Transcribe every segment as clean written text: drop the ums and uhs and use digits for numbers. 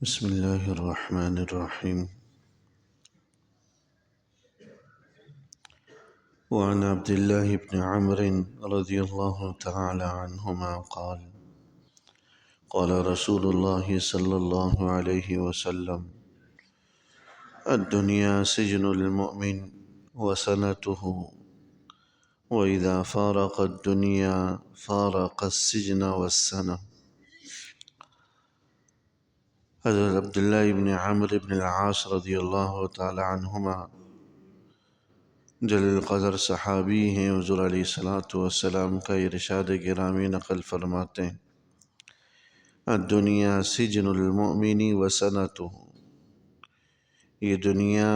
بسم الله الرحمن الرحيم. وعن عبد الله بن عمرو رضي الله تعالى عنهما قال قال رسول الله صلى الله عليه وسلم: الدنيا سجن المؤمن وسنته، وإذا فارق الدنيا فارق السجن والسنة. حضرت عبداللہ ابن عمرو بن العاص رضی اللہ تعالی عنہما جلیل القدر صحابی ہیں، حضور علیہ السلام کا ارشاد گرامی نقل فرماتے ہیں: الدنیا سجن المؤمن وسنتہ، یہ دنیا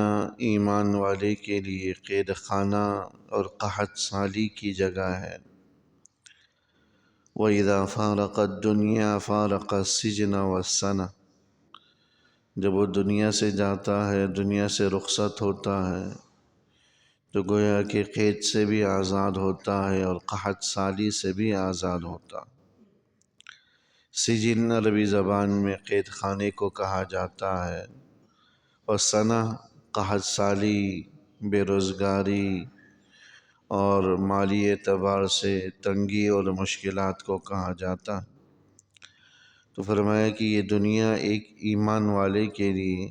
ایمان والے کے لیے قید خانہ اور قحط سالی کی جگہ ہے۔ وَإِذَا فَارَقَ الدُّنْيَا فَارَقَ السِّجْنَ وَالسَّنَةَ، جب وہ دنیا سے جاتا ہے، دنیا سے رخصت ہوتا ہے، تو گویا کہ قید سے بھی آزاد ہوتا ہے اور قحط سالی سے بھی آزاد ہوتا۔ سجن عربی زبان میں قید خانے کو کہا جاتا ہے، اور سنہ قحط سالی، بے روزگاری اور مالی اعتبار سے تنگی اور مشکلات کو کہا جاتا ہے۔ تو فرمایا کہ یہ دنیا ایک ایمان والے کے لیے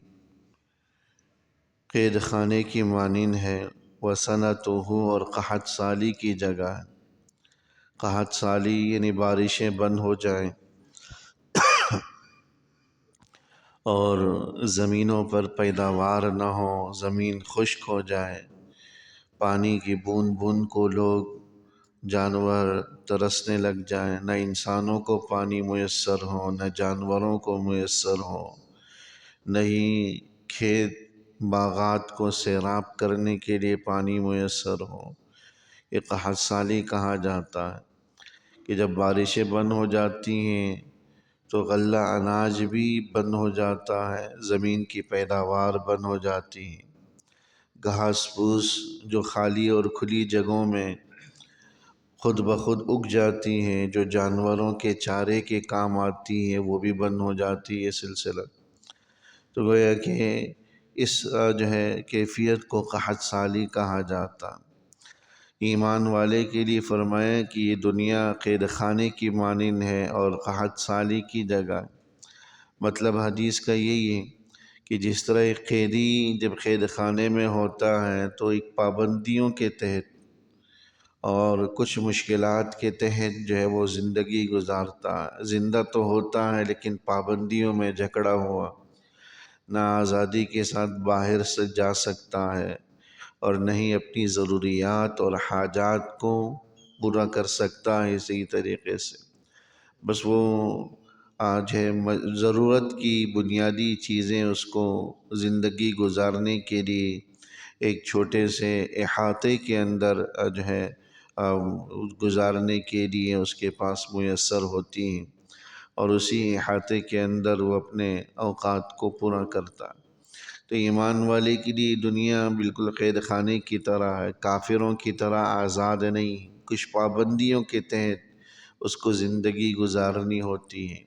قید خانے کی مانند ہے، وَسَنَتُهُ، اور قحط سالی کی جگہ ہے۔ قحط سالی یعنی بارشیں بند ہو جائیں اور زمینوں پر پیداوار نہ ہو، زمین خشک ہو جائے، پانی کی بوند بوند کو لوگ جانور ترسنے لگ جائیں، نہ انسانوں کو پانی میسر ہو، نہ جانوروں کو میسر ہو، نہ ہی کھیت باغات کو سیراب کرنے کے لیے پانی میسر ہو۔ یہ قحط سالی کہا جاتا ہے کہ جب بارشیں بند ہو جاتی ہیں تو غلہ اناج بھی بند ہو جاتا ہے، زمین کی پیداوار بند ہو جاتی ہے، گھاس پھوس جو خالی اور کھلی جگہوں میں خود بخود اگ جاتی ہیں، جو جانوروں کے چارے کے کام آتی ہیں، وہ بھی بند ہو جاتی ہے سلسلہ۔ تو گویا کہ اس کیفیت کو قحط سالی کہا جاتا۔ ایمان والے کے لیے فرمایا کہ یہ دنیا قید خانے کی مانند ہے اور قحط سالی کی جگہ۔ مطلب حدیث کا یہی ہے کہ جس طرح ایک قیدی جب قید خانے میں ہوتا ہے تو ایک پابندیوں کے تحت اور کچھ مشکلات کے تحت وہ زندگی گزارتا ہے، زندہ تو ہوتا ہے لیکن پابندیوں میں جکڑا ہوا، نہ آزادی کے ساتھ باہر سے جا سکتا ہے اور نہ ہی اپنی ضروریات اور حاجات کو پورا کر سکتا ہے اسی طریقے سے۔ بس وہ ضرورت کی بنیادی چیزیں اس کو زندگی گزارنے کے لیے ایک چھوٹے سے احاطے کے اندر گزارنے کے لیے اس کے پاس میسر ہوتی ہیں، اور اسی احاطے کے اندر وہ اپنے اوقات کو پورا کرتا ہے۔ تو ایمان والے کے لیے دنیا بالکل قید خانے کی طرح ہے، کافروں کی طرح آزاد نہیں، کچھ پابندیوں کے تحت اس کو زندگی گزارنی ہوتی ہے۔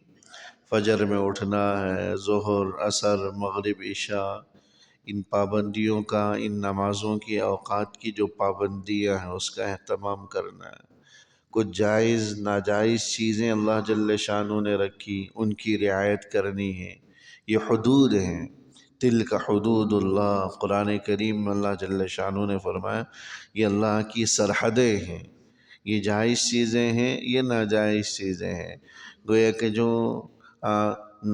فجر میں اٹھنا ہے، ظہر، عصر، مغرب، عشاء، ان پابندیوں کا، ان نمازوں کی اوقات کی جو پابندیاں ہیں اس کا اہتمام کرنا ہے۔ کچھ جائز ناجائز چیزیں اللہ جل شانہ نے رکھی، ان کی رعایت کرنی ہے۔ یہ حدود ہیں، تلک حدود اللہ، قرآن کریم میں اللہ جل شانہ نے فرمایا یہ اللہ کی سرحدیں ہیں، یہ جائز چیزیں ہیں، یہ ناجائز چیزیں ہیں۔ گویا کہ جو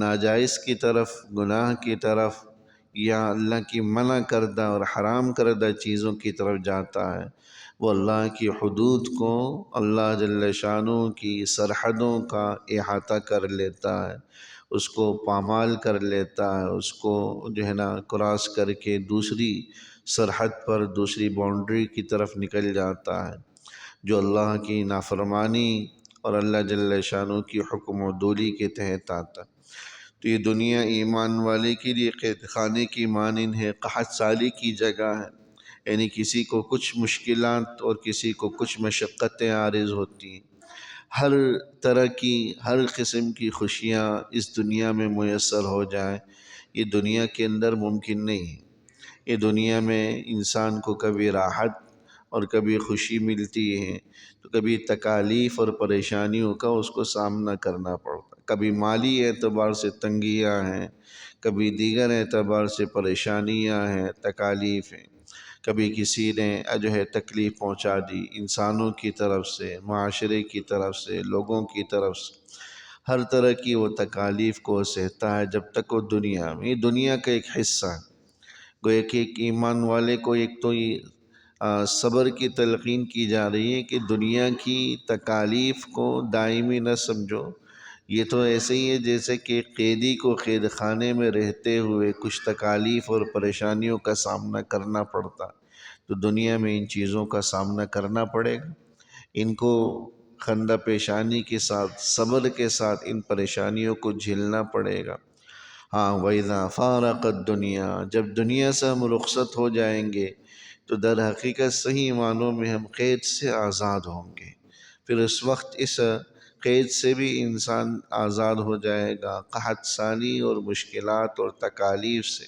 ناجائز کی طرف، گناہ کی طرف یا اللہ کی منع کردہ اور حرام کردہ چیزوں کی طرف جاتا ہے، وہ اللہ کی حدود کو، اللہ جل شانہ کی سرحدوں کا احاطہ کر لیتا ہے، اس کو پامال کر لیتا ہے، اس کو کراس کر کے دوسری سرحد پر، دوسری باؤنڈری کی طرف نکل جاتا ہے، جو اللہ کی نافرمانی اور اللہ جل شانہ کی حکم و دولی کے تحت آتا۔ تو یہ دنیا ایمان والے کے لیے قید خانے کی مانند ہے، قحط سالی کی جگہ ہے، یعنی کسی کو کچھ مشکلات اور کسی کو کچھ مشقتیں عارض ہوتی ہیں، ہر طرح کی ہر قسم کی خوشیاں اس دنیا میں میسر ہو جائیں، یہ دنیا کے اندر ممکن نہیں ہے۔ یہ دنیا میں انسان کو کبھی راحت اور کبھی خوشی ملتی ہے، تو کبھی تکالیف اور پریشانیوں کا اس کو سامنا کرنا پڑتا ہے۔ کبھی مالی اعتبار سے تنگیاں ہیں، کبھی دیگر اعتبار سے پریشانیاں ہیں، تکالیف ہیں، کبھی کسی نے جو ہے تکلیف پہنچا دی انسانوں کی طرف سے، معاشرے کی طرف سے، لوگوں کی طرف سے، ہر طرح کی وہ تکالیف کو سہتا ہے جب تک وہ دنیا میں، یہ دنیا کا ایک حصہ ہے۔ گویا کہ ایک ایمان والے کو ایک تو یہ صبر کی تلقین کی جا رہی ہے کہ دنیا کی تکالیف کو دائمی نہ سمجھو، یہ تو ایسے ہی ہے جیسے کہ قیدی کو قید خانے میں رہتے ہوئے کچھ تکالیف اور پریشانیوں کا سامنا کرنا پڑتا، تو دنیا میں ان چیزوں کا سامنا کرنا پڑے گا، ان کو خندہ پیشانی کے ساتھ، صبر کے ساتھ ان پریشانیوں کو جھیلنا پڑے گا۔ ہاں وَإِذَا فَارَقَ الدُّنْيَا، جب دنیا سے ہم رخصت ہو جائیں گے تو در حقیقت صحیح معنوں میں ہم قید سے آزاد ہوں گے۔ پھر اس وقت اس قید سے بھی انسان آزاد ہو جائے گا، قحط سالی اور مشکلات اور تکالیف سے،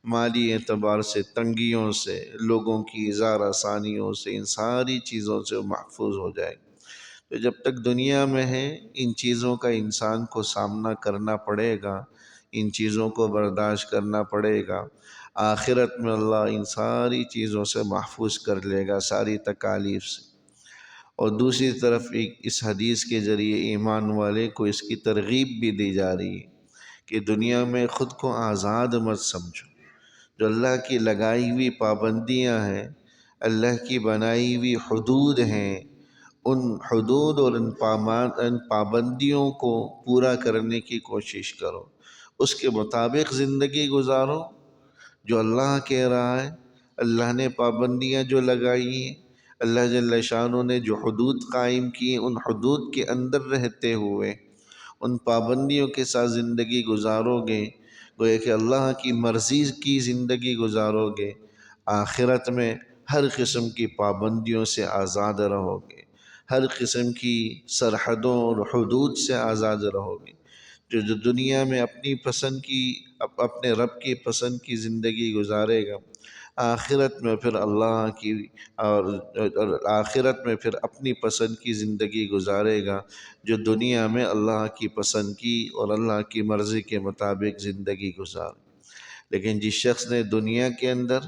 مالی اعتبار سے تنگیوں سے، لوگوں کی اظہار آسانیوں سے، ان ساری چیزوں سے محفوظ ہو جائے گا۔ تو جب تک دنیا میں ہے ان چیزوں کا انسان کو سامنا کرنا پڑے گا، ان چیزوں کو برداشت کرنا پڑے گا۔ آخرت میں اللہ ان ساری چیزوں سے محفوظ کر لے گا، ساری تکالیف سے۔ اور دوسری طرف اس حدیث کے ذریعے ایمان والے کو اس کی ترغیب بھی دی جا رہی ہے کہ دنیا میں خود کو آزاد مت سمجھو، جو اللہ کی لگائی ہوئی پابندیاں ہیں، اللہ کی بنائی ہوئی حدود ہیں، ان حدود اور ان پابندیوں کو پورا کرنے کی کوشش کرو، اس کے مطابق زندگی گزارو۔ جو اللہ کہہ رہا ہے، اللہ نے پابندیاں جو لگائی ہیں، اللہ جل شانہ نے جو حدود قائم کی، ان حدود کے اندر رہتے ہوئے ان پابندیوں کے ساتھ زندگی گزارو گے، گویا کہ اللہ کی مرضی کی زندگی گزارو گے، آخرت میں ہر قسم کی پابندیوں سے آزاد رہو گے، ہر قسم کی سرحدوں اور حدود سے آزاد رہو گے۔ جو دنیا میں اپنی پسند کی، اپنے رب کی پسند کی زندگی گزارے گا، آخرت میں پھر اللہ کی اور آخرت میں پھر اپنی پسند کی زندگی گزارے گا، جو دنیا میں اللہ کی پسند کی اور اللہ کی مرضی کے مطابق زندگی گزار۔ لیکن جس شخص نے دنیا کے اندر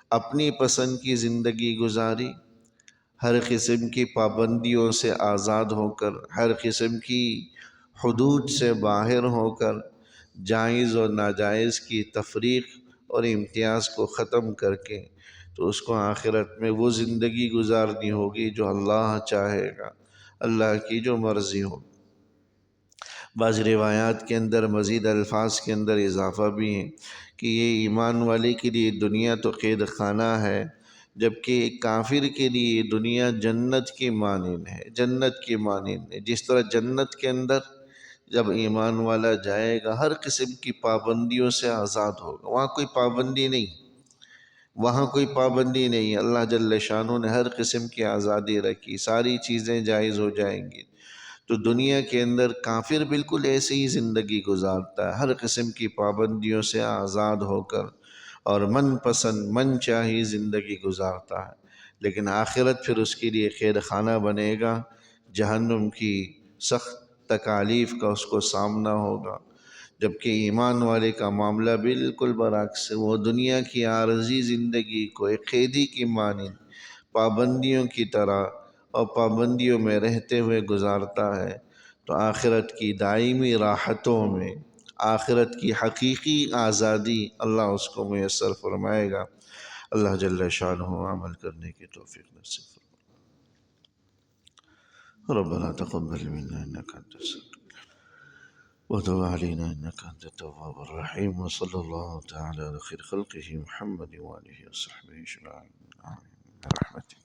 اپنی پسند کی زندگی گزاری، ہر قسم کی پابندیوں سے آزاد ہو کر، ہر قسم کی حدود سے باہر ہو کر، جائز اور ناجائز کی تفریق اور امتیاز کو ختم کر کے، تو اس کو آخرت میں وہ زندگی گزارنی ہوگی جو اللہ چاہے گا، اللہ کی جو مرضی ہو۔ بعض روایات کے اندر مزید الفاظ کے اندر اضافہ بھی ہے کہ یہ ایمان والے کے لیے دنیا تو قید خانہ ہے، جبکہ کافر کے لیے دنیا جنت کی مانند ہے، جنت کی مانند ہے۔ جس طرح جنت کے اندر جب ایمان والا جائے گا ہر قسم کی پابندیوں سے آزاد ہوگا، وہاں کوئی پابندی نہیں، وہاں کوئی پابندی نہیں، اللہ جل شانہ نے ہر قسم کی آزادی رکھی، ساری چیزیں جائز ہو جائیں گی۔ تو دنیا کے اندر کافر بالکل ایسی ہی زندگی گزارتا ہے، ہر قسم کی پابندیوں سے آزاد ہو کر اور من پسند من چاہی زندگی گزارتا ہے۔ لیکن آخرت پھر اس کے لیے قید خانہ بنے گا، جہنم کی سخت تکالیف کا اس کو سامنا ہوگا۔ جبکہ ایمان والے کا معاملہ بالکل برعکس ہے، وہ دنیا کی عارضی زندگی کو ایک قیدی کی مانند پابندیوں کی طرح اور پابندیوں میں رہتے ہوئے گزارتا ہے، تو آخرت کی دائمی راحتوں میں، آخرت کی حقیقی آزادی اللہ اس کو میسر فرمائے گا۔ اللہ جل شانہ عمل کرنے کی توفیق نصیب فرمائے۔ ربنا تقبل منا انك انت السميع وتب علينا انك انت التواب الرحيم، وصلى الله تعالى على خير خلقه محمد وآله وصحبه اجمعين، آمين برحمتك.